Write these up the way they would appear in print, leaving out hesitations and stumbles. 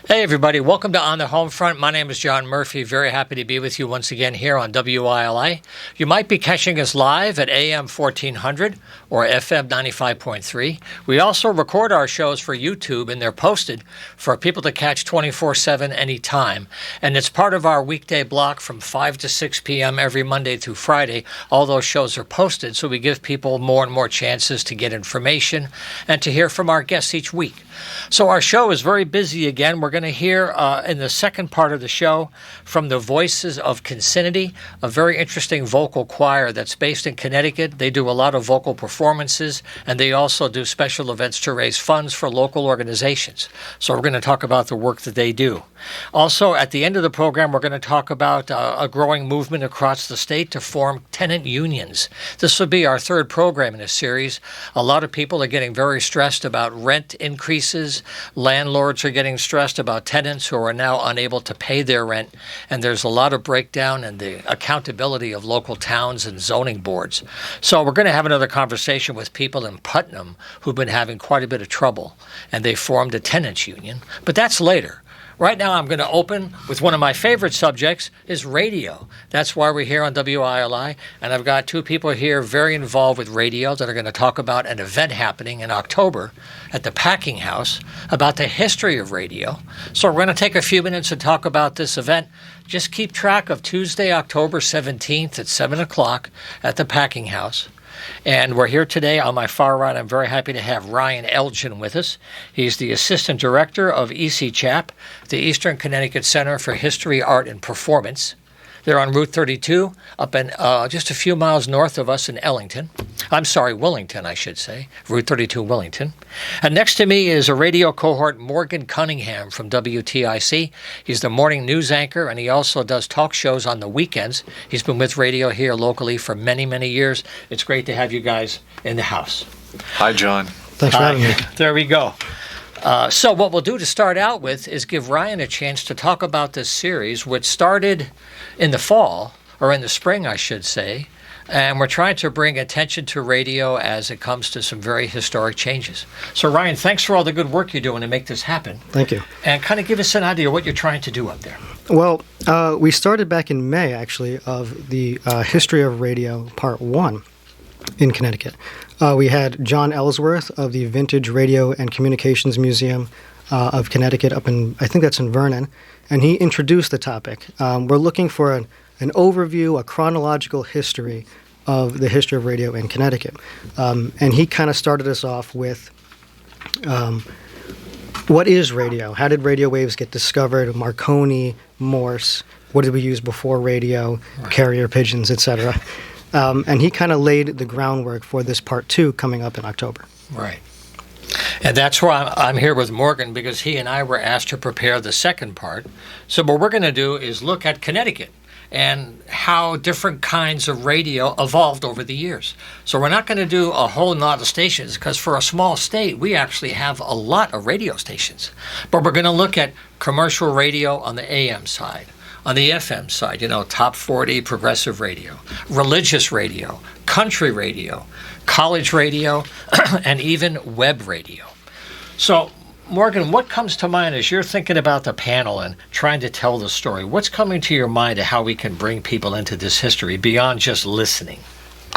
Hey, everybody. Welcome to On the Homefront. My name is John Murphy. Very happy to be with you once again here on WILI. You might be catching us live at AM 1400 or FM 95.3. We also record our shows for YouTube, and they're posted for people to catch 24/7 anytime. And it's part of our weekday block from 5 to 6 p.m. every Monday through Friday. All those shows are posted, so we give people more and more chances to get information and to hear from our guests each week. So our show is very busy again. We're going to hear in the second part of the show from the Voices of Concinnity, a very interesting vocal choir that's based in Connecticut. They do a lot of vocal performances, and they also do special events to raise funds for local organizations. So we're going to talk about the work that they do. Also, at the end of the program, we're going to talk about a growing movement across the state to form tenant unions. This will be our third program in a series. A lot of people are getting very stressed about rent increases. Landlords are getting stressed about tenants who are now unable to pay their rent. And there's a lot of breakdown in the accountability of local towns and zoning boards. So we're going to have another conversation with people in Putnam who've been having quite a bit of trouble. And they formed a tenants union. But that's later. Right now, I'm going to open with one of my favorite subjects is radio. That's why we're here on WILI, and I've got two people here very involved with radio that are going to talk about an event happening in October at the Packing House about the history of radio. So we're going to take a few minutes to talk about this event. Just keep track of Tuesday, October 17th at 7 o'clock at the Packing House. And we're here today on my far right. I'm very happy to have Ryan Elgin with us. He's the Assistant Director of ECCHAP, the Eastern Connecticut Center for History, Art, and Performance. They're on Route 32, up in just a few miles north of us in Wellington, I should say. Route 32, Wellington. And next to me is a radio cohort, Morgan Cunningham from WTIC. He's the morning news anchor, and he also does talk shows on the weekends. He's been with radio here locally for many, many years. It's great to have you guys in the house. Hi, John. Thanks for having me. There we go. So what we'll do to start out with is give Ryan a chance to talk about this series, which started in the fall, or in the spring, I should say, and we're trying to bring attention to radio as it comes to some very historic changes. So Ryan, thanks for all the good work you're doing to make this happen. Thank you. And kind of give us an idea of what you're trying to do up there. Well, we started back in May, actually, of the History of Radio Part 1 in Connecticut. We had John Ellsworth of the Vintage Radio and Communications Museum of Connecticut up in, I think that's in Vernon, and he introduced the topic. We're looking for an overview, a chronological history of the history of radio in Connecticut. And he kind of started us off with what is radio? How did radio waves get discovered? Marconi, Morse, what did we use before radio, carrier pigeons, etc. And he kind of laid the groundwork for this part 2 coming up in October. Right. And that's why I'm here with Morgan, because he and I were asked to prepare the second part. So what we're going to do is look at Connecticut and how different kinds of radio evolved over the years. So we're not going to do a whole lot of stations, because for a small state, we actually have a lot of radio stations. But we're going to look at commercial radio on the AM side. On the FM side, top 40 progressive radio, religious radio, country radio, college radio, and even web radio. So, Morgan, what comes to mind as you're thinking about the panel and trying to tell the story? What's coming to your mind of how we can bring people into this history beyond just listening?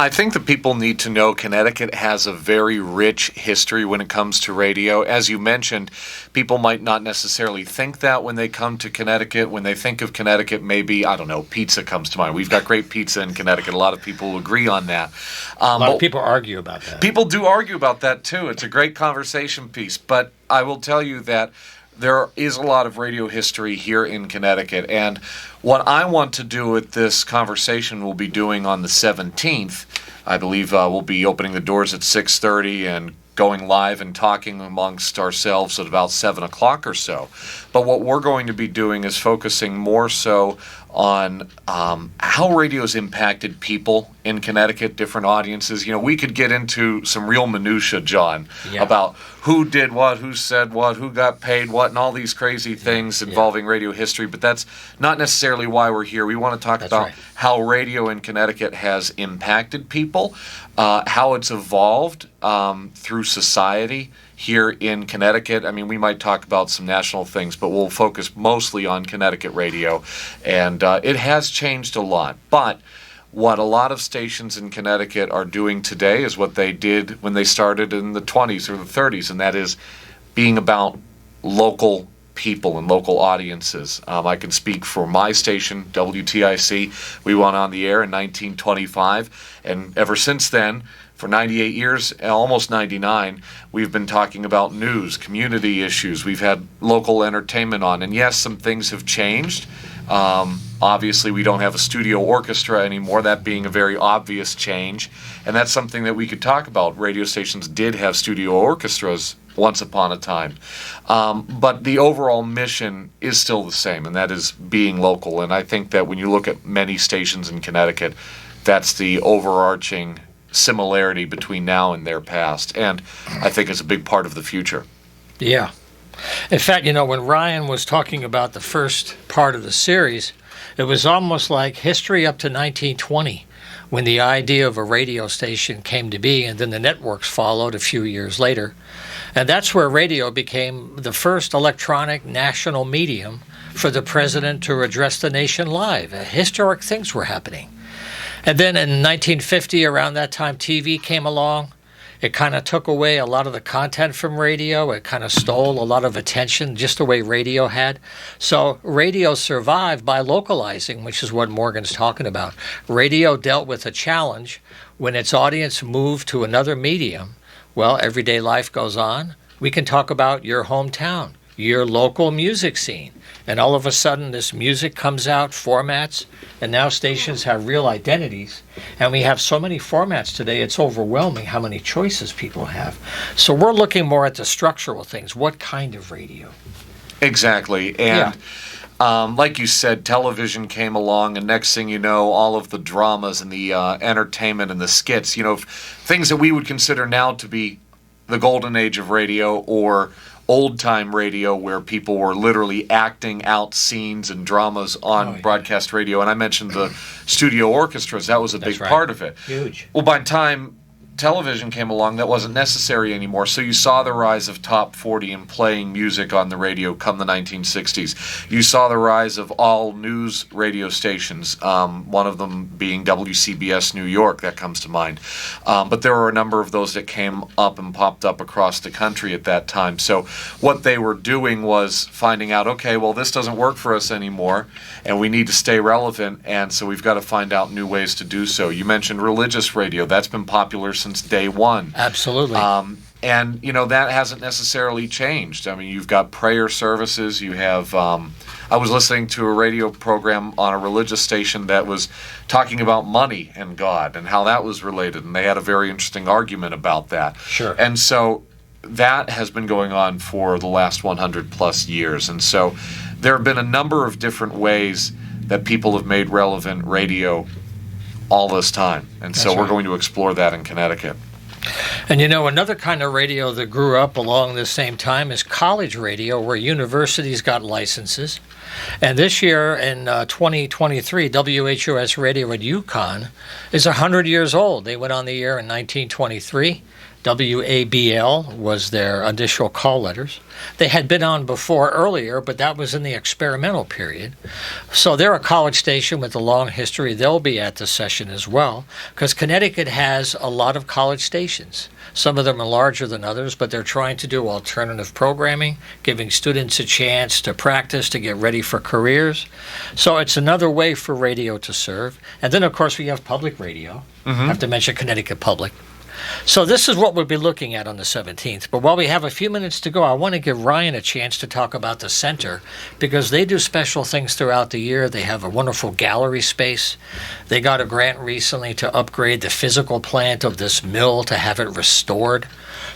I think that people need to know Connecticut has a very rich history when it comes to radio. As you mentioned, people might not necessarily think that when they come to Connecticut. When they think of Connecticut, maybe, pizza comes to mind. We've got great pizza in Connecticut. A lot of people agree on that. A lot of people argue about that. People do argue about that, too. It's a great conversation piece. But I will tell you that there is a lot of radio history here in Connecticut, and what I want to do with this conversation we'll be doing on the 17th, I believe we'll be opening the doors at 6:30 and going live and talking amongst ourselves at about 7 o'clock or so. But what we're going to be doing is focusing more so on how radio's impacted people in Connecticut, different audiences. We could get into some real minutia, John, about who did what, who said what, who got paid what, and all these crazy things involving radio history. But that's not necessarily why we're here. We want to talk about how radio in Connecticut has impacted people, how it's evolved, through society here in Connecticut. I mean, we might talk about some national things, but we'll focus mostly on Connecticut radio. And it has changed a lot. But what a lot of stations in Connecticut are doing today is what they did when they started in the 20s or the 30s, and that is being about local people and local audiences. I can speak for my station, WTIC. We went on the air in 1925, and ever since then, for 98 years, almost 99, we've been talking about news, community issues. We've had local entertainment on, and yes, some things have changed. Obviously, we don't have a studio orchestra anymore, that being a very obvious change, and that's something that we could talk about. Radio stations did have studio orchestras once upon a time. But the overall mission is still the same, and that is being local. And I think that when you look at many stations in Connecticut, that's the overarching similarity between now and their past. And I think it's a big part of the future. Yeah. In fact, when Ryan was talking about the first part of the series, it was almost like history up to 1920. When the idea of a radio station came to be, and then the networks followed a few years later. And that's where radio became the first electronic national medium for the president to address the nation live. Historic things were happening. And then in 1950, around that time, TV came along. It kind of took away a lot of the content from radio. It kind of stole a lot of attention, just the way radio had. So radio survived by localizing, which is what Morgan's talking about. Radio dealt with a challenge when its audience moved to another medium. Well, everyday life goes on. We can talk about your hometown, your local music scene. And all of a sudden, this music comes out, formats, and now stations have real identities. And we have so many formats today, it's overwhelming how many choices people have. So we're looking more at the structural things. What kind of radio? Exactly. And like you said, television came along, and next thing you know, all of the dramas and the entertainment and the skits, things that we would consider now to be the golden age of radio or old-time radio, where people were literally acting out scenes and dramas on broadcast radio. And I mentioned the studio orchestras. That was a big part of it. Huge. Well, by the time television came along, that wasn't necessary anymore. So you saw the rise of top 40 and playing music on the radio come the 1960s. You saw the rise of all news radio stations, one of them being WCBS New York, that comes to mind. But there were a number of those that came up and popped up across the country at that time. So what they were doing was finding out, okay, well, this doesn't work for us anymore, and we need to stay relevant, and so we've got to find out new ways to do so. You mentioned religious radio. That's been popular since day one. Absolutely. And, that hasn't necessarily changed. I mean, you've got prayer services. You have, I was listening to a radio program on a religious station that was talking about money and God and how that was related. And they had a very interesting argument about that. Sure. And so that has been going on for the last 100 plus years. And so there have been a number of different ways that people have made relevant radio all this time. And so we're going to explore that in Connecticut. And another kind of radio that grew up along the same time is college radio, where universities got licenses. And this year in 2023, WHUS Radio at UConn is 100 years old. They went on the air in 1923. WABL was their initial call letters. They had been on before earlier, but that was in the experimental period. So they're a college station with a long history. They'll be at the session as well, because Connecticut has a lot of college stations. Some of them are larger than others, but they're trying to do alternative programming, giving students a chance to practice, to get ready for careers. So it's another way for radio to serve. And then, of course, we have public radio. I have to mention Connecticut Public. So this is what we'll be looking at on the 17th. But while we have a few minutes to go, I want to give Ryan a chance to talk about the center, because they do special things throughout the year. They have a wonderful gallery space. They got a grant recently to upgrade the physical plant of this mill to have it restored.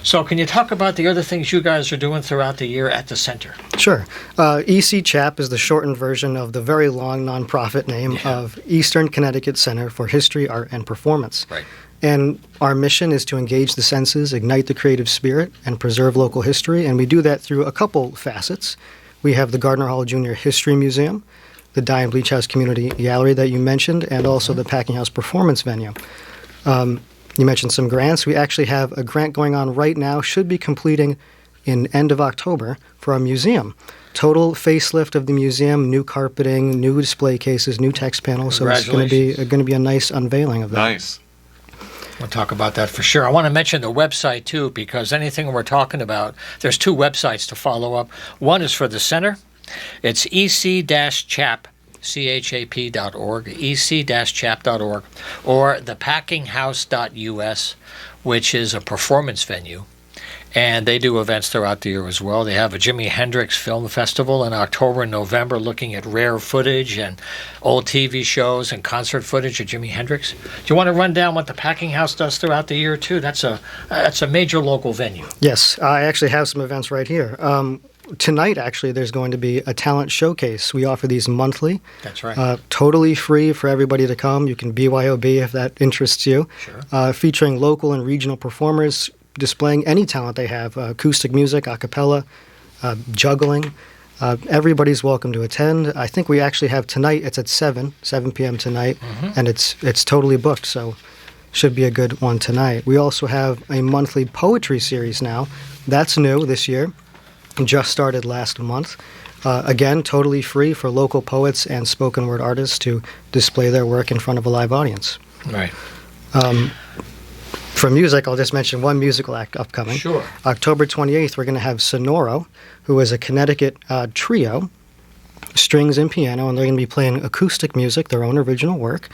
So can you talk about the other things you guys are doing throughout the year at the center? Sure. EC CHAP is the shortened version of the very long nonprofit name of Eastern Connecticut Center for History, Art, and Performance. Right. And our mission is to engage the senses, ignite the creative spirit, and preserve local history. And we do that through a couple facets. We have the Gardner Hall Junior History Museum, the Dye and Bleach House Community Gallery that you mentioned, and also the Packing House Performance Venue. You mentioned some grants. We actually have a grant going on right now, should be completing in end of October for our museum. Total facelift of the museum, new carpeting, new display cases, new text panels. So it's going to be a nice unveiling of that. Nice. We'll talk about that for sure. I want to mention the website, too, because anything we're talking about, there's two websites to follow up. One is for the center. It's ec-chap, chap.org, ec-chap.org, or thepackinghouse.us, which is a performance venue. And they do events throughout the year as well. They have a Jimi Hendrix Film Festival in October and November looking at rare footage and old TV shows and concert footage of Jimi Hendrix. Do you want to run down what the Packing House does throughout the year, too? That's a major local venue. Yes, I actually have some events right here. Tonight, actually, there's going to be a talent showcase. We offer these monthly. That's right. Totally free for everybody to come. You can BYOB if that interests you. Sure. Featuring local and regional performers displaying any talent they have, acoustic music, a cappella, juggling. Everybody's welcome to attend. I think we actually have tonight, it's at 7 p.m. tonight, and it's totally booked, so should be a good one tonight. We also have a monthly poetry series now. That's new this year. Just started last month. Again, totally free for local poets and spoken word artists to display their work in front of a live audience. Right. For music, I'll just mention one musical act upcoming. Sure. October 28th, we're going to have Sonoro, who is a Connecticut trio, strings and piano, and they're going to be playing acoustic music, their own original work,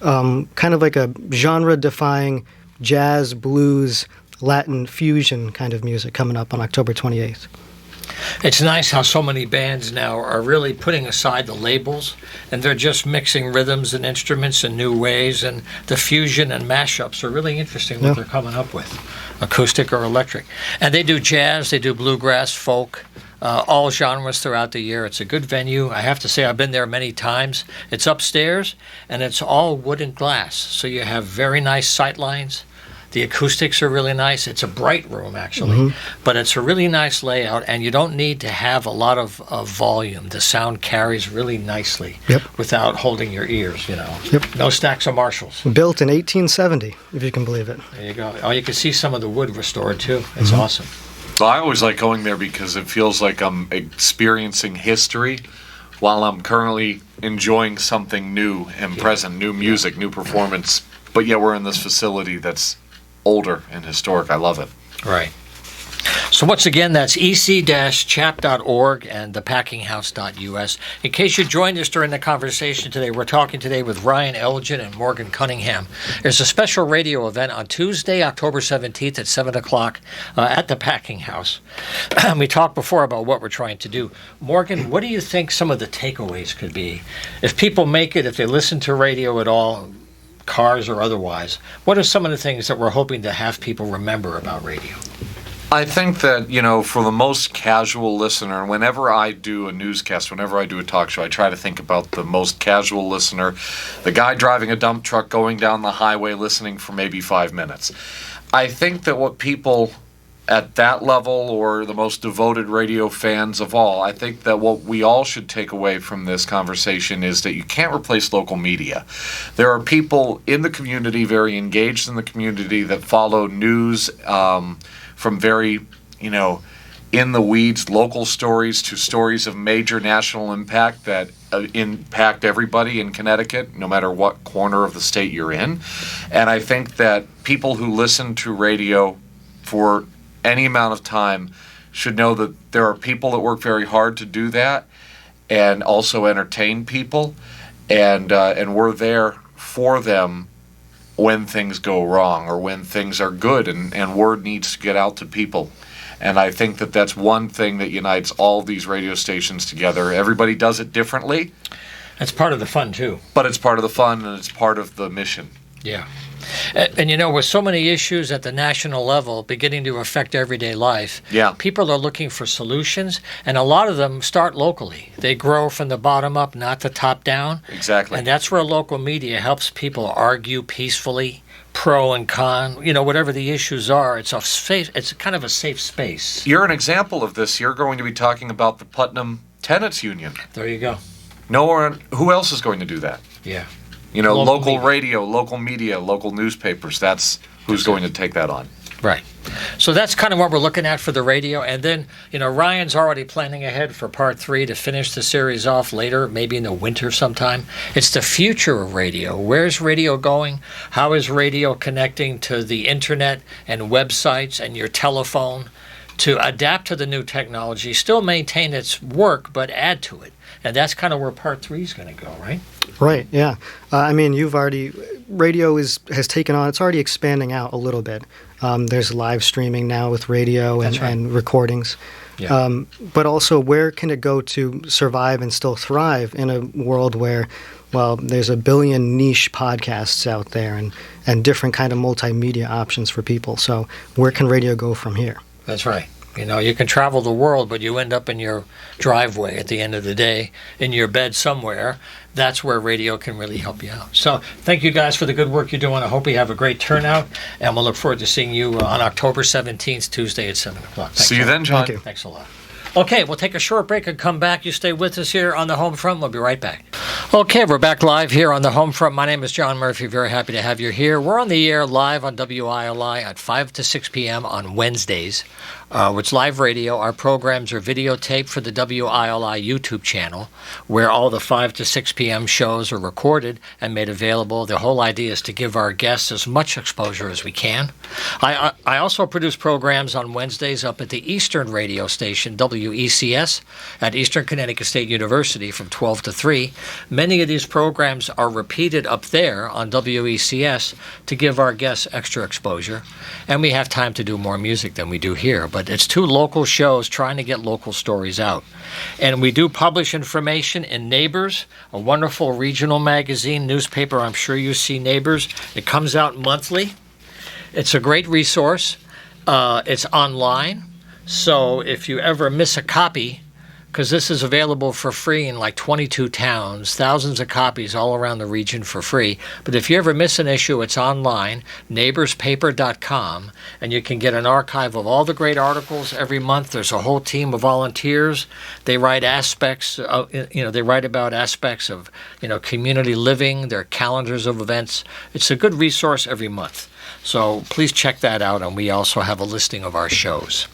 kind of like a genre-defying jazz, blues, Latin fusion kind of music coming up on October 28th. It's nice how so many bands now are really putting aside the labels, and they're just mixing rhythms and instruments in new ways, and the fusion and mashups are really interesting what they're coming up with, acoustic or electric. And they do jazz, they do bluegrass, folk, all genres throughout the year. It's a good venue. I have to say I've been there many times. It's upstairs, and it's all wood and glass, so you have very nice sight lines. The acoustics are really nice. It's a bright room, actually, but it's a really nice layout, and you don't need to have a lot of volume. The sound carries really nicely without holding your ears, you know. No stacks of Marshalls. Built in 1870, if you can believe it. There you go. Oh, you can see some of the wood restored, too. It's awesome. So I always like going there because it feels like I'm experiencing history while I'm currently enjoying something new and present, new music, new performance. But yet we're in this facility that's older and historic. I love it. Right. So once again, that's ec-chap.org and thepackinghouse.us. In case you joined us during the conversation today, we're talking today with Ryan Elgin and Morgan Cunningham. There's a special radio event on Tuesday, October 17th at 7 o'clock at the Packing House. We talked before about what we're trying to do. Morgan, what do you think some of the takeaways could be? If people make it, if they listen to radio at all, cars or otherwise, what are some of the things that we're hoping to have people remember about radio? I think that, you know, for the most casual listener, whenever I do a newscast, whenever I do a talk show, I try to think about the most casual listener, the guy driving a dump truck going down the highway listening for maybe 5 minutes. I think that what people at that level, or the most devoted radio fans of all, I think that what we all should take away from this conversation is that you can't replace local media. There are people in the community, very engaged in the community, that follow news from very, you know, in the weeds local stories to stories of major national impact that impact everybody in Connecticut, no matter what corner of the state you're in. And I think that people who listen to radio for any amount of time should know that there are people that work very hard to do that and also entertain people, and we're there for them when things go wrong or when things are good, and word needs to get out to people. And I think that that's one thing that unites all these radio stations together. Everybody does it differently. That's part of the fun, too. But it's part of the fun, and it's part of the mission. Yeah. And you know, with so many issues at the national level beginning to affect everyday life, people are looking for solutions, and a lot of them start locally. They grow from the bottom up, not the top down. Exactly. And that's where local media helps people argue peacefully, pro and con, you know, whatever the issues are. It's kind of a safe space. You're an example of this. You're going to be talking about the Putnam Tenants Union. There you go. Who else is going to do that? Yeah. You know, local radio, local media, local newspapers. That's who's going to take that on. Right. So that's kind of what we're looking at for the radio. And then, Ryan's already planning ahead for part 3 to finish the series off later, maybe in the winter sometime. It's the future of radio. Where's radio going? How is radio connecting to the internet and websites and your telephone to adapt to the new technology, still maintain its work, but add to it? And that's kind of where part 3 is going to go, right? Right, yeah. Radio has taken on, it's already expanding out a little bit. There's live streaming now with radio and recordings. Yeah. But also, where can it go to survive and still thrive in a world where, there's a billion niche podcasts out there and different kind of multimedia options for people. So where can radio go from here? That's right. You can travel the world, but you end up in your driveway at the end of the day, in your bed somewhere. That's where radio can really help you out. So thank you guys for the good work you're doing. I hope you have a great turnout, and we'll look forward to seeing you on October 17th, Tuesday at 7 o'clock. See you then, John. Thank you. Thanks a lot. Okay, we'll take a short break and come back. You stay with us here on the Homefront. We'll be right back. Okay, we're back live here on the Homefront. My name is John Murphy. Very happy to have you here. We're on the air live on WILI at 5 to 6 p.m. on Wednesdays. It's live radio. Our programs are videotaped for the WILI YouTube channel, where all the 5 to 6 p.m. shows are recorded and made available. The whole idea is to give our guests as much exposure as we can. I also produce programs on Wednesdays up at the Eastern radio station, WECS, at Eastern Connecticut State University from 12 to 3. Many of these programs are repeated up there on WECS to give our guests extra exposure, and we have time to do more music than we do here. But it's 2 local shows trying to get local stories out. And we do publish information in Neighbors, a wonderful regional magazine, newspaper. I'm sure you see Neighbors. It comes out monthly. It's a great resource. It's online. So if you ever miss a copy, because this is available for free in like 22 towns, thousands of copies all around the region for free. But if you ever miss an issue, it's online, neighborspaper.com, and you can get an archive of all the great articles every month. There's a whole team of volunteers. They write they write about aspects of, community living, their calendars of events. It's a good resource every month. So please check that out, and we also have a listing of our shows.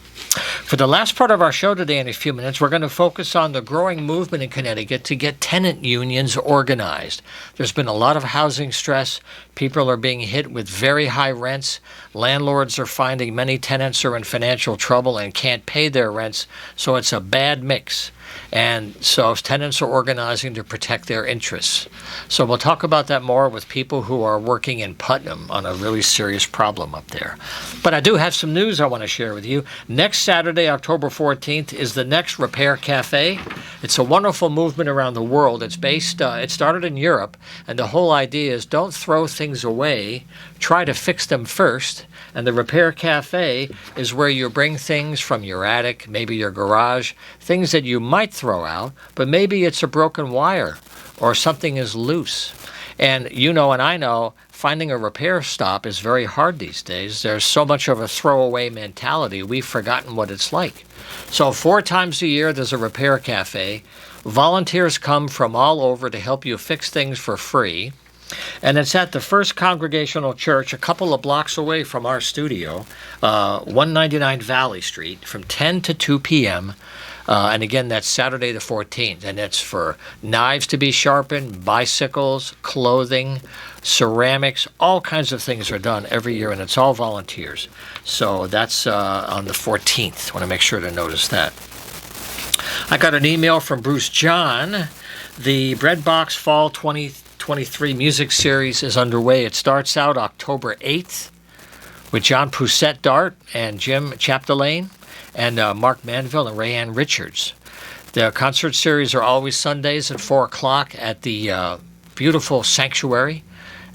For the last part of our show today, in a few minutes, we're going to focus on the growing movement in Connecticut to get tenant unions organized. There's been a lot of housing stress. People are being hit with very high rents. Landlords are finding many tenants are in financial trouble and can't pay their rents, so it's a bad mix. And so tenants are organizing to protect their interests. So we'll talk about that more with people who are working in Putnam on a really serious problem up there. But I do have some news I want to share with you. Next Saturday, October 14th, is the next Repair Cafe. It's a wonderful movement around the world. It's based, it started in Europe, and the whole idea is don't throw things away, try to fix them first. And the Repair Cafe is where you bring things from your attic, maybe your garage, things that you might throw out, but maybe it's a broken wire or something is loose. And and I know, finding a repair stop is very hard these days. There's so much of a throwaway mentality, we've forgotten what it's like. So 4 times a year, there's a Repair Cafe. Volunteers come from all over to help you fix things for free. And it's at the First Congregational Church, a couple of blocks away from our studio, 199 Valley Street, from 10 to 2 p.m., and again, that's Saturday the 14th, and it's for knives to be sharpened, bicycles, clothing, ceramics, all kinds of things are done every year, and it's all volunteers. So that's on the 14th. I want to make sure to notice that. I got an email from Bruce John. The Breadbox Fall 2023 music series is underway. It starts out October 8th with John Poussette Dart and Jim Chapdelaine, and Mark Manville and Rayanne Richards. The concert series are always Sundays at 4 o'clock at the beautiful sanctuary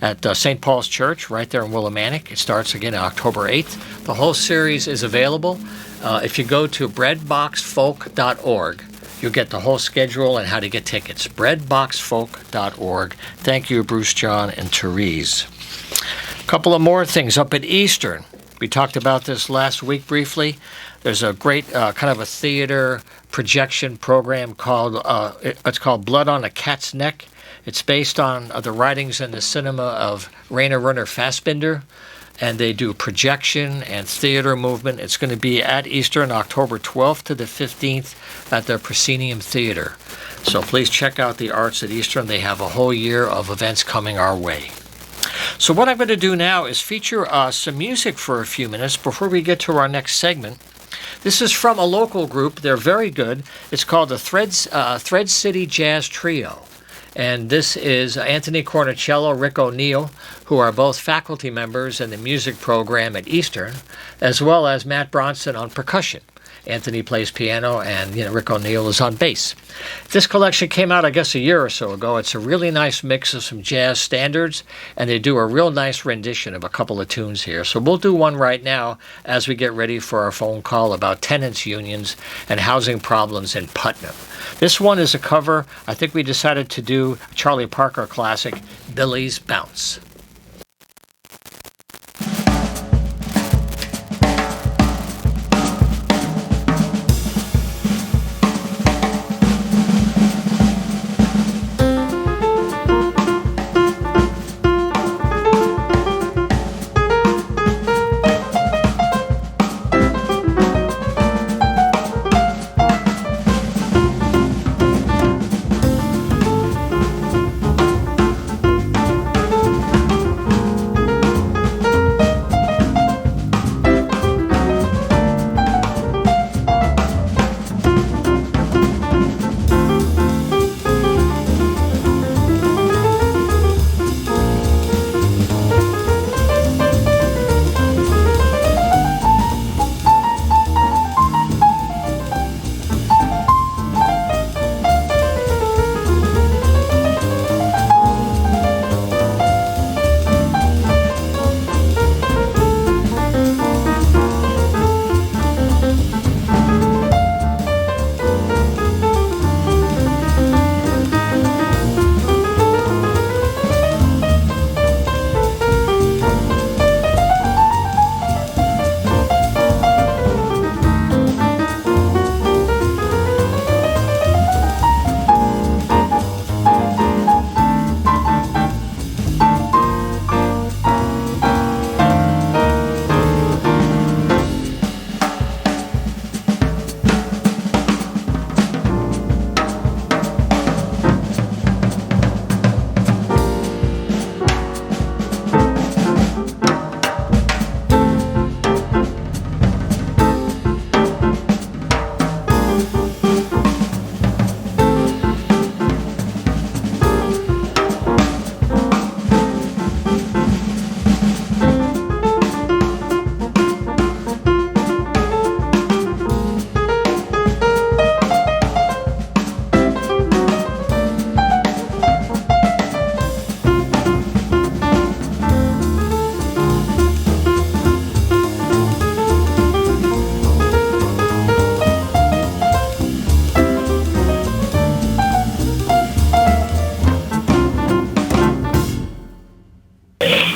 at St. Paul's Church right there in Willimantic. It starts again on October 8th. The whole series is available. If you go to breadboxfolk.org, you'll get the whole schedule and how to get tickets. breadboxfolk.org. Thank you, Bruce John and Therese. A couple of more things up at Eastern. We talked about this last week briefly. There's a great kind of a theater projection program called it's called Blood on a Cat's Neck. It's based on the writings and the cinema of Rainer Werner Fassbinder. and they do projection and theater movement. It's going to be at Eastern, October 12th to the 15th at their Proscenium Theater. So please check out the Arts at Eastern. They have a whole year of events coming our way. So what I'm going to do now is feature some music for a few minutes before we get to our next segment. This is from a local group. They're very good. It's called the Thread City Jazz Trio. And this is Anthony Cornicello, Rick O'Neill, who are both faculty members in the music program at Eastern, as well as Matt Bronson on percussion. Anthony plays piano, and Rick O'Neill is on bass. This collection came out, I guess, a year or so ago. It's a really nice mix of some jazz standards, and they do a real nice rendition of a couple of tunes here. So we'll do one right now as we get ready for our phone call about tenants' unions and housing problems in Putnam. This one is a cover. I think we decided to do a Charlie Parker classic, Billy's Bounce.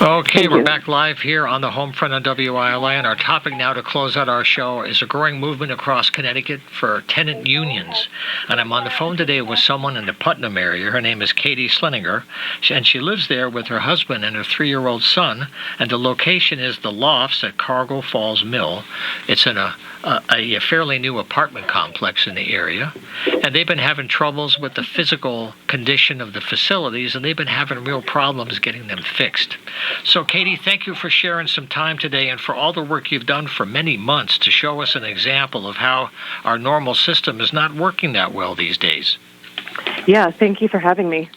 Okay, we're back live here on the Homefront on WILI, and our topic now to close out our show is a growing movement across Connecticut for tenant unions. And I'm on the phone today with someone in the Putnam area. Her name is Katy Slininger, and she lives there with her husband and her 3-year-old son, and the location is the Lofts at Cargill Falls Mill. It's in a fairly new apartment complex in the area, and they've been having troubles with the physical condition of the facilities, and they've been having real problems getting them fixed. So, Katy, thank you for sharing some time today and for all the work you've done for many months to show us an example of how our normal system is not working that well these days. Yeah, thank you for having me.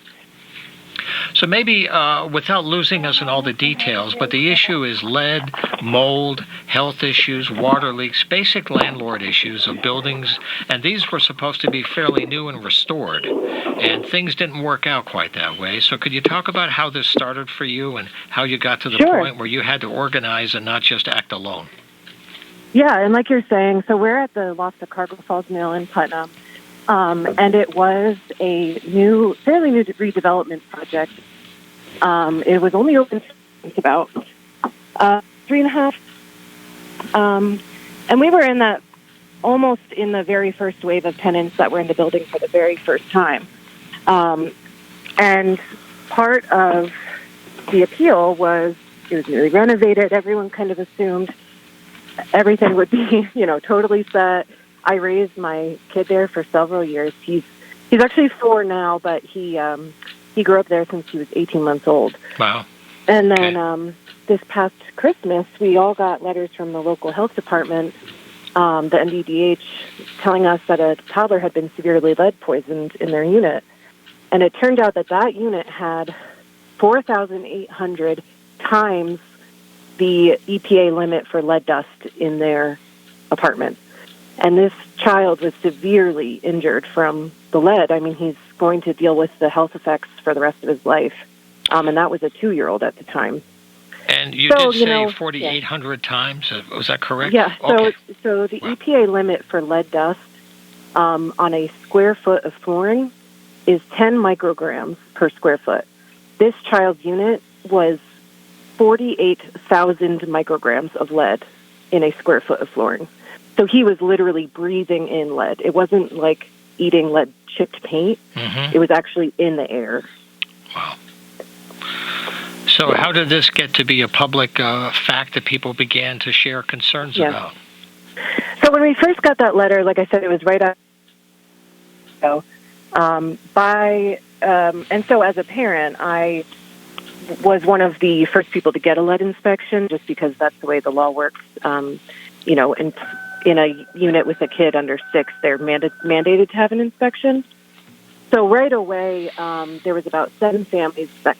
So maybe without losing us in all the details, but the issue is lead, mold, health issues, water leaks, basic landlord issues of buildings, and these were supposed to be fairly new and restored, and things didn't work out quite that way. So could you talk about how this started for you and how you got to the point where you had to organize and not just act alone? Yeah, and like you're saying, so we're at the Lofts at Cargill Falls Mill in Putnam. And it was a fairly new redevelopment project. It was only open since about 3.5. And we were in that almost in the very first wave of tenants that were in the building for the very first time. And part of the appeal was It was newly renovated. Everyone kind of assumed everything would be, totally set. I raised my kid there for several years. He's actually 4 now, but he grew up there since he was 18 months old. Wow. And then this past Christmas, we all got letters from the local health department, the NDDH, telling us that a toddler had been severely lead poisoned in their unit. And it turned out that unit had 4,800 times the EPA limit for lead dust in their apartment. And this child was severely injured from the lead. I mean, he's going to deal with the health effects for the rest of his life. And that was a 2-year-old at the time. And you did say 4,800 times? Was that correct? Yeah. Okay. So the EPA limit for lead dust on a square foot of flooring is 10 micrograms per square foot. This child's unit was 48,000 micrograms of lead in a square foot of flooring. So he was literally breathing in lead. It wasn't like eating lead-chipped paint. Mm-hmm. It was actually in the air. Wow. So how did this get to be a public fact that people began to share concerns about? So when we first got that letter, like I said, it was right after. And so as a parent, I was one of the first people to get a lead inspection, just because that's the way the law works. In a unit with a kid under 6, they're mandated to have an inspection. So right away, there was about 7 families that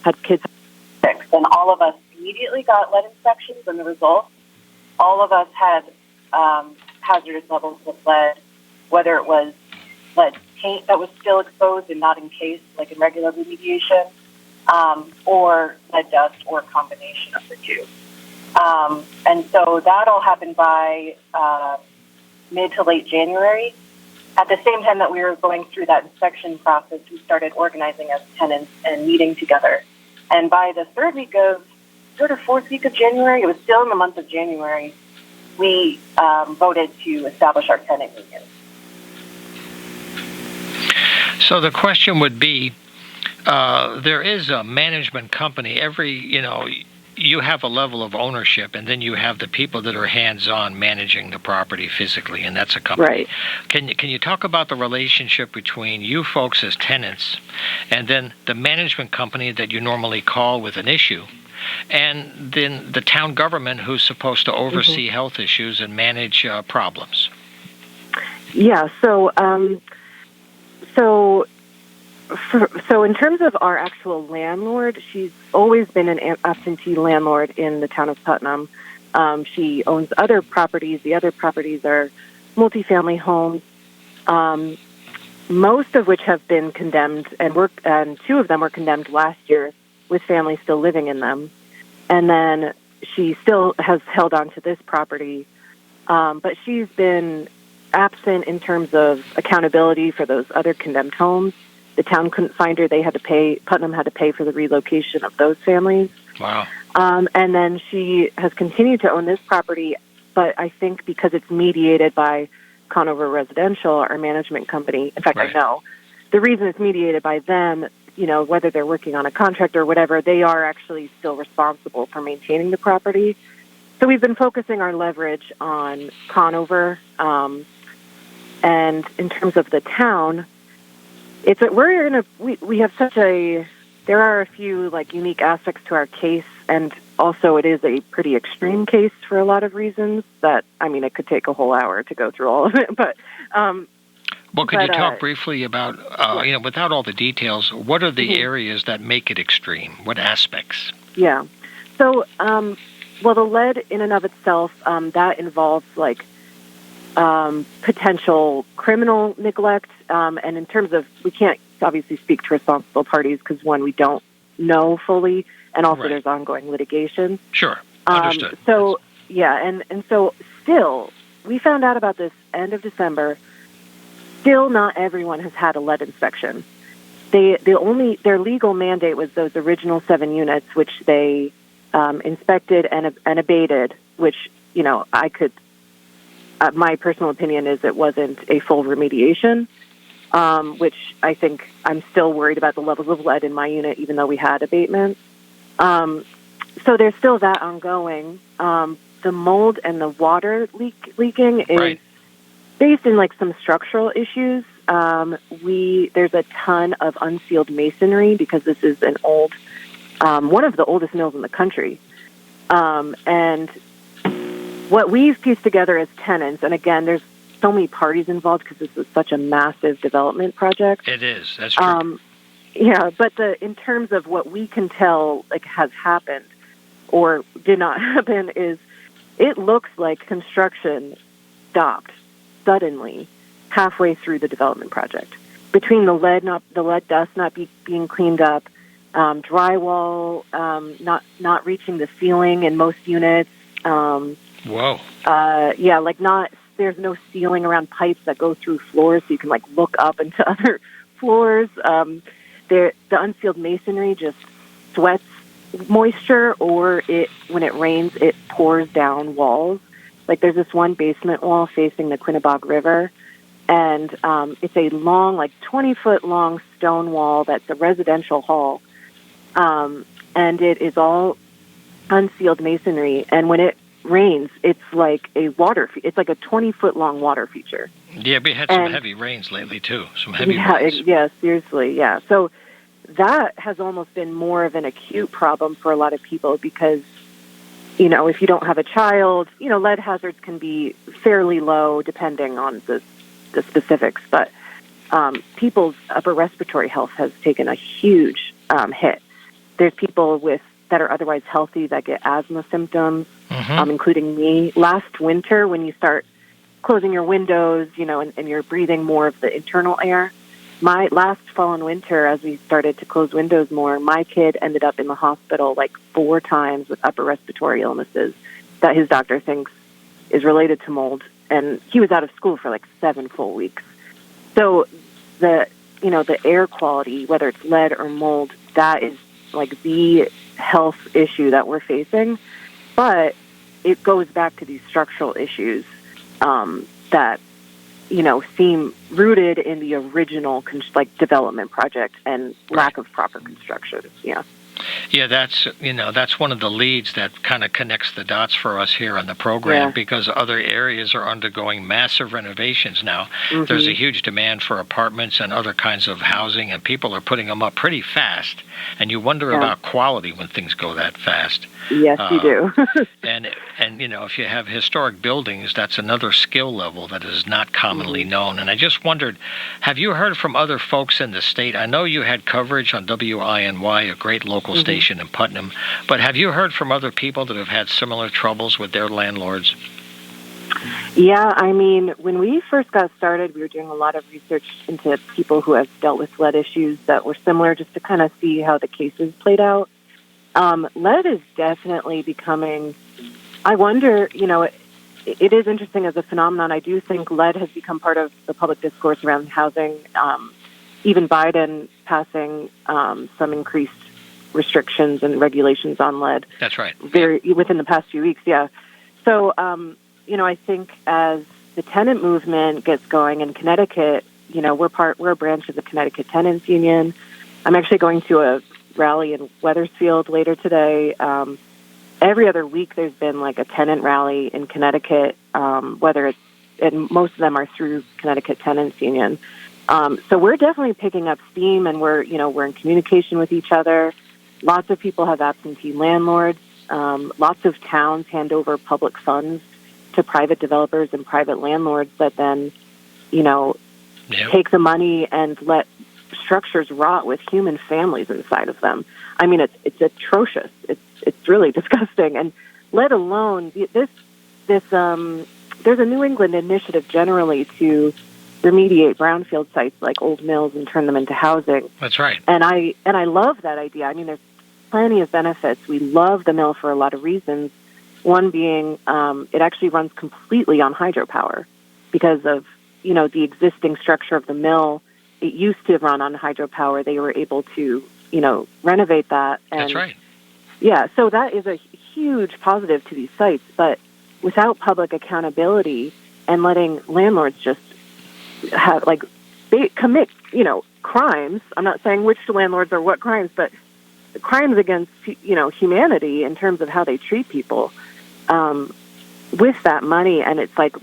had kids 6, and all of us immediately got lead inspections, and the results, all of us had hazardous levels of lead, whether it was lead paint that was still exposed and not encased, like in regular remediation, or lead dust, or a combination of the two. And so that all happened by mid to late January. At the same time that we were going through that inspection process, we started organizing as tenants and meeting together. And by the third or fourth week of January, it was still in the month of January, we voted to establish our tenant union. So the question would be, there is a management company. You have a level of ownership, and then you have the people that are hands-on managing the property physically, and that's a company. Right. Can you talk about the relationship between you folks as tenants and then the management company that you normally call with an issue, and then the town government who's supposed to oversee health issues and manage problems? Yeah, so in terms of our actual landlord, she's always been an absentee landlord in the town of Putnam. She owns other properties. The other properties are multifamily homes, most of which have been condemned, and 2 of them were condemned last year with families still living in them. And then she still has held on to this property, but she's been absent in terms of accountability for those other condemned homes. The town couldn't find her. Putnam had to pay for the relocation of those families. Wow. And then she has continued to own this property, but I think because it's mediated by Conover Residential, our management company, in fact, I know, the reason it's mediated by them, whether they're working on a contract or whatever, they are actually still responsible for maintaining the property. So we've been focusing our leverage on Conover. And in terms of the town, we have there are a few unique aspects to our case, and also it is a pretty extreme case for a lot of reasons that, it could take a whole hour to go through all of it, but could you talk briefly about, without all the details, what are the areas that make it extreme? What aspects? Yeah. So, the lead in and of itself, that involves potential criminal neglect, and in terms of, we can't obviously speak to responsible parties because, one, we don't know fully, and also there's ongoing litigation. Sure, understood. So, and so still, we found out about this end of December. Still, not everyone has had a lead inspection. Their legal mandate was those original 7 units, which they inspected and abated, which, my personal opinion is it wasn't a full remediation, which I think I'm still worried about the levels of lead in my unit, even though we had abatement. So there's still that ongoing. The mold and the water leaking is Right. based in like some structural issues. There's a ton of unsealed masonry because this is an old, one of the oldest mills in the country. And what we've pieced together as tenants, and again, there's so many parties involved because this is such a massive development project. It is. That's true. Yeah, but in terms of what we can tell, like has happened or did not happen, is it looks like construction stopped suddenly halfway through the development project. Between the lead dust not being cleaned up, drywall not reaching the ceiling in most units. Whoa. There's no ceiling around pipes that go through floors, so you can like look up into other floors. The unsealed masonry just sweats moisture, or when it rains, it pours down walls. Like there's this one basement wall facing the Quinnebog River, and it's a long, like 20-foot long stone wall that's a residential hall, and it is all unsealed masonry. And when it rains, it's like a it's like a 20-foot long water feature. Yeah, we had some heavy rains lately too. Some heavy rains. Yeah, seriously, yeah. So that has almost been more of an acute problem for a lot of people because, if you don't have a child, lead hazards can be fairly low depending on the specifics, but people's upper respiratory health has taken a huge hit. There's people that are otherwise healthy that get asthma symptoms, including me. Last winter, when you start closing your windows, and you're breathing more of the internal air, my last fall and winter, as we started to close windows more, my kid ended up in the hospital like 4 times with upper respiratory illnesses that his doctor thinks is related to mold. And he was out of school for like 7 full weeks. So the air quality, whether it's lead or mold, that is like the health issue that we're facing. But it goes back to these structural issues that seem rooted in the original development project and lack of proper construction. Yeah. Yeah, that's one of the leads that kind of connects the dots for us here on the program, because other areas are undergoing massive renovations now. There's a huge demand for apartments and other kinds of housing, and people are putting them up pretty fast. And you wonder about quality when things go that fast. Yes, you do. and if you have historic buildings, that's another skill level that is not commonly known. And I just wondered, have you heard from other folks in the state? I know you had coverage on WINY, a great local station in Putnam, but have you heard from other people that have had similar troubles with their landlords? Yeah, I mean, when we first got started, we were doing a lot of research into people who have dealt with lead issues that were similar, just to kind of see how the cases played out. Lead is definitely becoming, I wonder, it is interesting as a phenomenon. I do think lead has become part of the public discourse around housing. Even Biden passing some increased restrictions and regulations on lead. That's right. Within the past few weeks, yeah. So, I think as the tenant movement gets going in Connecticut, we're a branch of the Connecticut Tenants Union. I'm actually going to a rally in Wethersfield later today. Every other week there's been like a tenant rally in Connecticut, and most of them are through Connecticut Tenants Union. So we're definitely picking up steam, and we're in communication with each other. Lots of people have absentee landlords. Lots of towns hand over public funds to private developers and private landlords that then, take the money and let structures rot with human families inside of them. I mean, it's atrocious. It's really disgusting. And let alone there's a New England initiative generally to remediate brownfield sites like old mills and turn them into housing. That's right. And I love that idea. I mean, there's plenty of benefits. We love the mill for a lot of reasons. One being it actually runs completely on hydropower because of, the existing structure of the mill. It used to run on hydropower. They were able to, renovate that. And, that's right. Yeah, so that is a huge positive to these sites. But without public accountability and letting landlords just commit, crimes. I'm not saying which landlords or what crimes, but crimes against, humanity in terms of how they treat people with that money. And it's like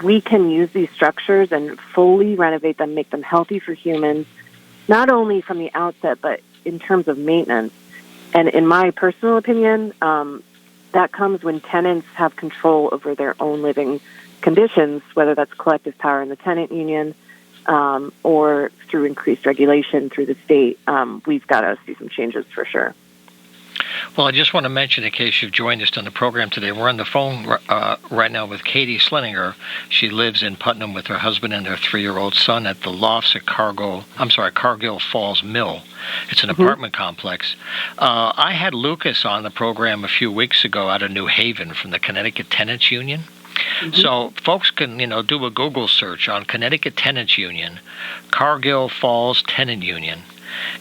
we can use these structures and fully renovate them, make them healthy for humans, not only from the outset, but in terms of maintenance. And in my personal opinion, that comes when tenants have control over their own living conditions, whether that's collective power in the tenant union or through increased regulation through the state. We've got to see some changes for sure. Well, I just want to mention, in case you've joined us on the program today, we're on the phone right now with Katy Slininger. She lives in Putnam with her husband and their 3-year-old son at the Lofts at Cargill Falls Mill. It's an apartment complex. I had Lucas on the program a few weeks ago out of New Haven from the Connecticut Tenants Union. So folks can, do a Google search on Connecticut Tenants Union, Cargill Falls Tenant Union.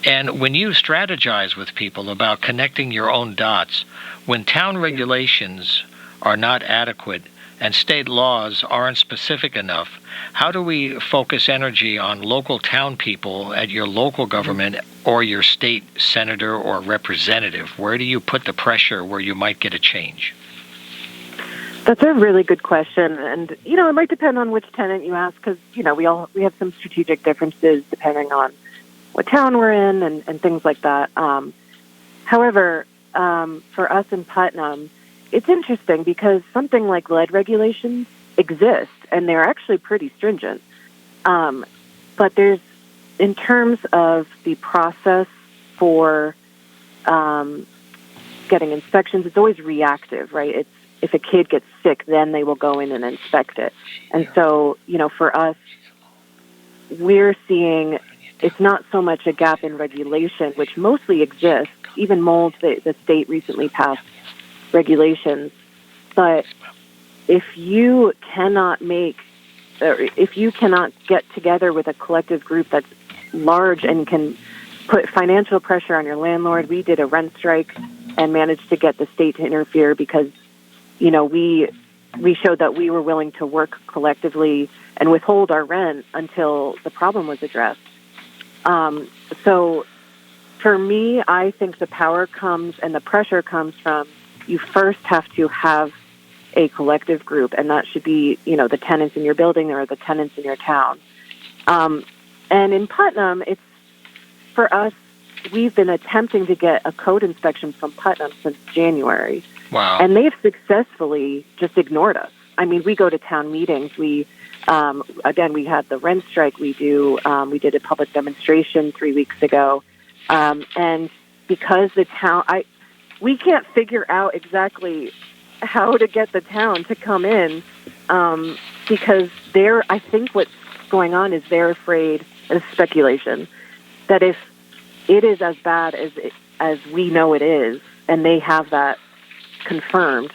And when you strategize with people about connecting your own dots, when town regulations are not adequate and state laws aren't specific enough, how do we focus energy on local town people at your local government or your state senator or representative? Where do you put the pressure where you might get a change? That's a really good question. And, it might depend on which tenant you ask because, we have some strategic differences depending on what town we're in and things like that. However, for us in Putnam, it's interesting because something like lead regulations exist, and they're actually pretty stringent. But in terms of the process for getting inspections, it's always reactive, right? It's if a kid gets sick, then they will go in and inspect it. And so, for us, we're seeing it's not so much a gap in regulation, which mostly exists. Even molds, the state recently passed regulations. But if you cannot get together with a collective group that's large and can put financial pressure on your landlord, we did a rent strike and managed to get the state to interfere because, we showed that we were willing to work collectively and withhold our rent until the problem was addressed. So for me, I think the power comes and the pressure comes from you first have to have a collective group, and that should be, the tenants in your building or the tenants in your town. And in Putnam, it's for us, we've been attempting to get a code inspection from Putnam since January. Wow. And they've successfully just ignored us. I mean, we go to town meetings. We had the rent strike. We did a public demonstration 3 weeks ago. And because the town, we can't figure out exactly how to get the town to come in because I think what's going on is they're afraid, and it's speculation, that if it is as bad as we know it is, and they have that confirmed,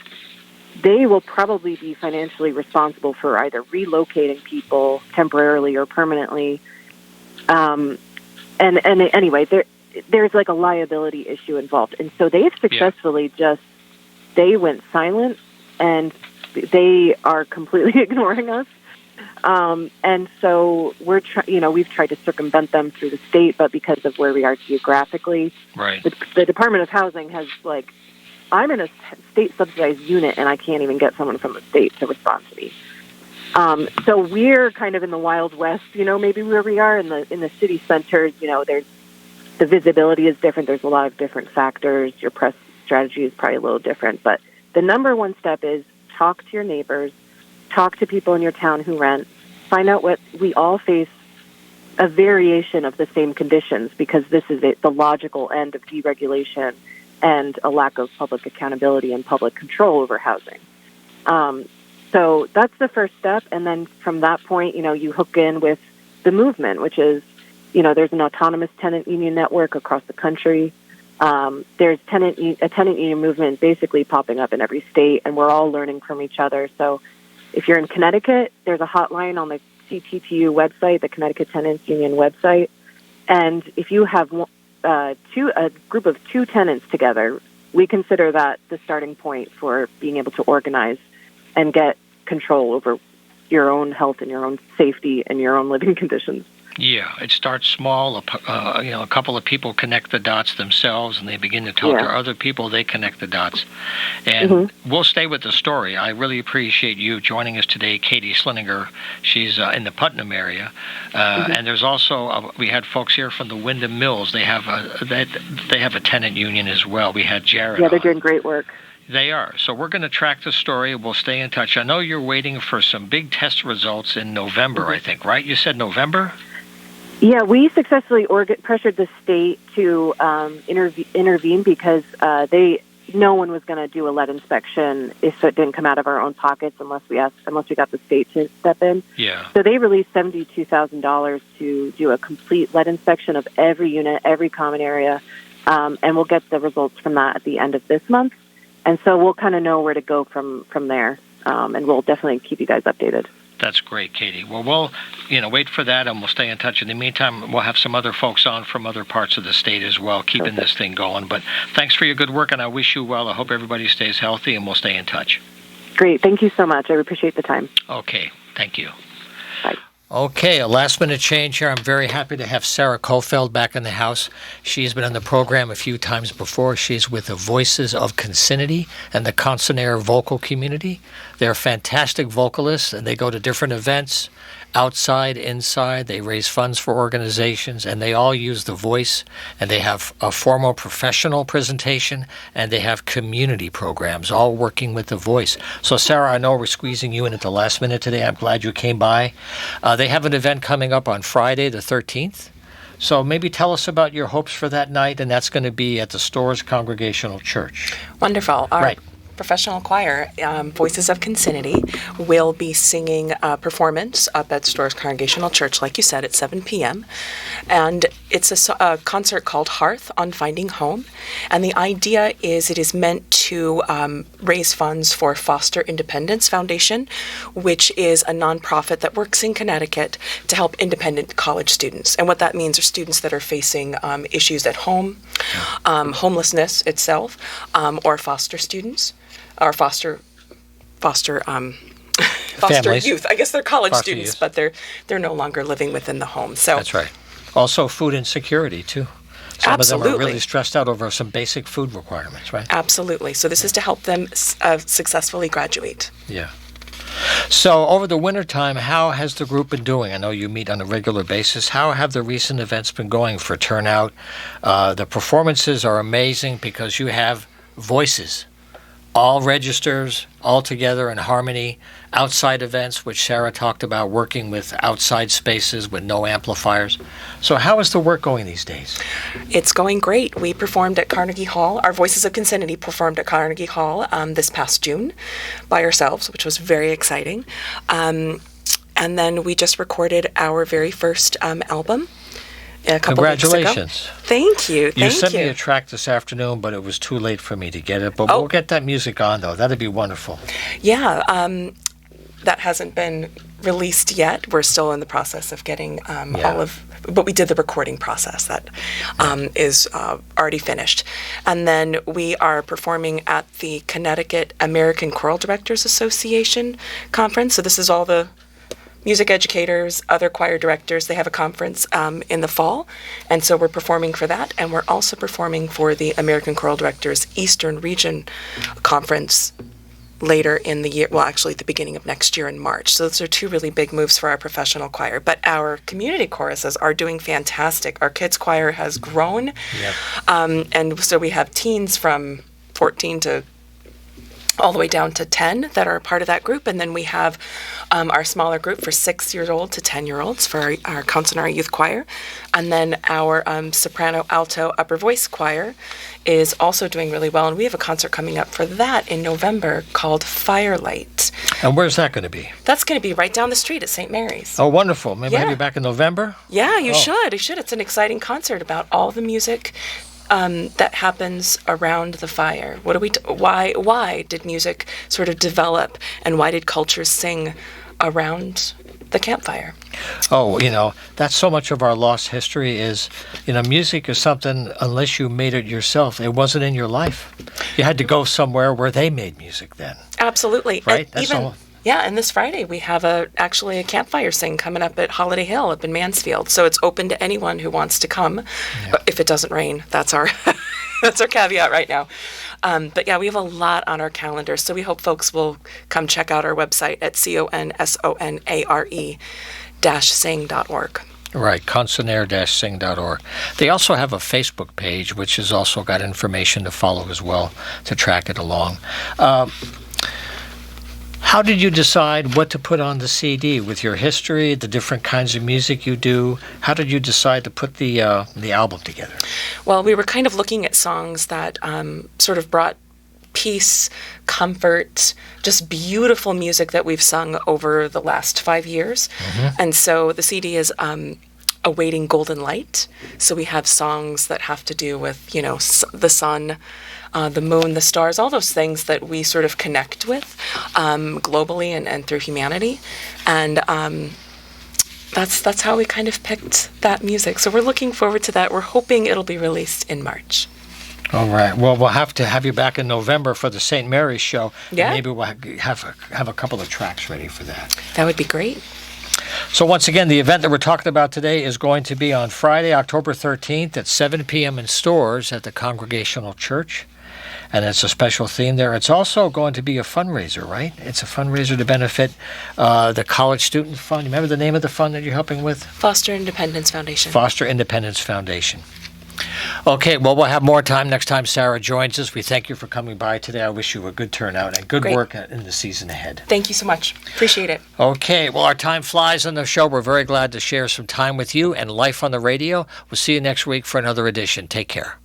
they will probably be financially responsible for either relocating people temporarily or permanently. And anyway, there's like a liability issue involved. And so they've successfully they went silent and they are completely ignoring us. And so we've tried to circumvent them through the state, but because of where we are geographically, right. The Department of Housing has I'm in a state subsidized unit and I can't even get someone from the state to respond to me. So we're kind of in the Wild West, maybe where we are in the city centers, there's the visibility is different. There's a lot of different factors. Your press strategy is probably a little different, but the number one step is talk to your neighbors, talk to people in your town who rent, find out what we all face a variation of the same conditions because this is the logical end of deregulation and a lack of public accountability and public control over housing. So that's the first step. And then from that point, you hook in with the movement, which is, there's an autonomous tenant union network across the country. There's a tenant union movement basically popping up in every state, and we're all learning from each other. So if you're in Connecticut, there's a hotline on the CTTU website, the Connecticut Tenants Union website. And if you have a group of 2 tenants together, we consider that the starting point for being able to organize and get control over your own health and your own safety and your own living conditions. Yeah, it starts small. A couple of people connect the dots themselves, and they begin to talk to other people. They connect the dots, and we'll stay with the story. I really appreciate you joining us today, Katy Slininger. She's in the Putnam area, and there's also we had folks here from the Wyndham Mills. They have a tenant union as well. We had Jared. Yeah, they're doing great work. They are. So we're going to track the story. We'll stay in touch. I know you're waiting for some big test results in November, I think, right? You said November? Yeah, we successfully pressured the state to intervene because no one was going to do a lead inspection if it didn't come out of our own pockets unless we got the state to step in. Yeah. So they released $72,000 to do a complete lead inspection of every unit, every common area, and we'll get the results from that at the end of this month. And so we'll kind of know where to go from there, and we'll definitely keep you guys updated. That's great, Katy. Well, we'll wait for that, and we'll stay in touch. In the meantime, we'll have some other folks on from other parts of the state as well, keeping this thing going. But thanks for your good work, and I wish you well. I hope everybody stays healthy, and we'll stay in touch. Great. Thank you so much. I appreciate the time. Okay. Thank you. Bye. Okay, a last-minute change here. I'm very happy to have Sarah Kaufold back in the house. She's been on the program a few times before. She's with the Voices of Concinnity and the Concernaire vocal community. They're fantastic vocalists, and they go to different events, outside, inside. They raise funds for organizations, and they all use the voice, and they have a formal professional presentation, and they have community programs, all working with the voice. So, Sarah, I know we're squeezing you in at the last minute today. I'm glad you came by. They have an event coming up on Friday, the 13th. So maybe tell us about your hopes for that night, and that's going to be at the Storrs Congregational Church. Wonderful. Right. Professional choir, Voices of Concinnity, will be singing a performance up at Storrs Congregational Church, like you said, at 7 p.m. And it's a concert called Hearth on Finding Home. And the idea is it is meant to raise funds for Foster Independence Foundation, which is a nonprofit that works in Connecticut to help independent college students. And what that means are students that are facing issues at home, homelessness itself, or foster students. Or foster Families. youth. I guess they're college Foster students, youth. but they're no longer living within the home. So That's right. Also food insecurity, too. Some Absolutely. of them are really stressed out over some basic food requirements, right? Absolutely. So this is to help them successfully graduate. Yeah. So over the wintertime, how has the group been doing? I know you meet on a regular basis. How have the recent events been going for turnout? The performances are amazing because you have voices. All registers, all together in harmony, outside events, which Sarah talked about, working with outside spaces with no amplifiers. So how is the work going these days? It's going great. We performed at Carnegie Hall. Our Voices of Concinnity performed at Carnegie Hall this past June by ourselves, which was very exciting. And then we just recorded our very first album a couple weeks ago. Congratulations. Thank you. You sent me a track this afternoon, but it was too late for me to get it. But we'll get that music on, though. That'd be wonderful. Yeah, that hasn't been released yet. We're still in the process of getting but we did the recording process. That is already finished. And then we are performing at the Connecticut American Choral Directors Association conference. So this is all the music educators, other choir directors. They have a conference in the fall, and so we're performing for that, and we're also performing for the American Choral Directors Eastern Region Conference later in the year, well, actually at the beginning of next year in March. So those are two really big moves for our professional choir. But our community choruses are doing fantastic. Our kids choir has grown, and so we have teens from 14 to all the way down to 10 that are part of that group. And then we have our smaller group for 6-year-old to 10-year-olds for our Concernaire Youth Choir. And then our soprano, alto, upper voice choir is also doing really well. And we have a concert coming up for that in November called Firelight. And where's that going to be? That's going to be right down the street at St. Mary's. Oh, wonderful. Maybe I'll have you back in November? Yeah, you should. You should. It's an exciting concert about all the music that happens around the fire. What do we? Why did music sort of develop, and why did cultures sing around the campfire? Oh, that's so much of our lost history is, music is something, unless you made it yourself, it wasn't in your life. You had to go somewhere where they made music then. Absolutely. Right? And Yeah, and this Friday we have actually a campfire sing coming up at Holiday Hill up in Mansfield. So it's open to anyone who wants to come. But if it doesn't rain, that's our that's our caveat right now. But yeah, we have a lot on our calendar, so we hope folks will come check out our website at consonare-sing.org. Right, consonare-sing.org. They also have a Facebook page, which has also got information to follow as well to track it along. How did you decide what to put on the CD with your history, the different kinds of music you do? How did you decide to put the album together? Well, we were kind of looking at songs that sort of brought peace, comfort, just beautiful music that we've sung over the last 5 years. And so the CD is Awaiting Golden Light. So we have songs that have to do with, the sun, the moon, the stars, all those things that we sort of connect with globally and through humanity. And that's how we kind of picked that music. So we're looking forward to that. We're hoping it'll be released in March. All right. Well, we'll have to have you back in November for the St. Mary's show. Yeah. And maybe we'll have a couple of tracks ready for that. That would be great. So once again, the event that we're talking about today is going to be on Friday, October 13th at 7 p.m. in stores at the Congregational Church. And it's a special theme there. It's also going to be a fundraiser, right? It's a fundraiser to benefit the College Student Fund. You remember the name of the fund that you're helping with? Foster Independence Foundation. Foster Independence Foundation. Okay, well, we'll have more time next time Sarah joins us. We thank you for coming by today. I wish you a good turnout and good work in the season ahead. Thank you so much. Appreciate it. Okay, well, our time flies on the show. We're very glad to share some time with you and Life on the Radio. We'll see you next week for another edition. Take care.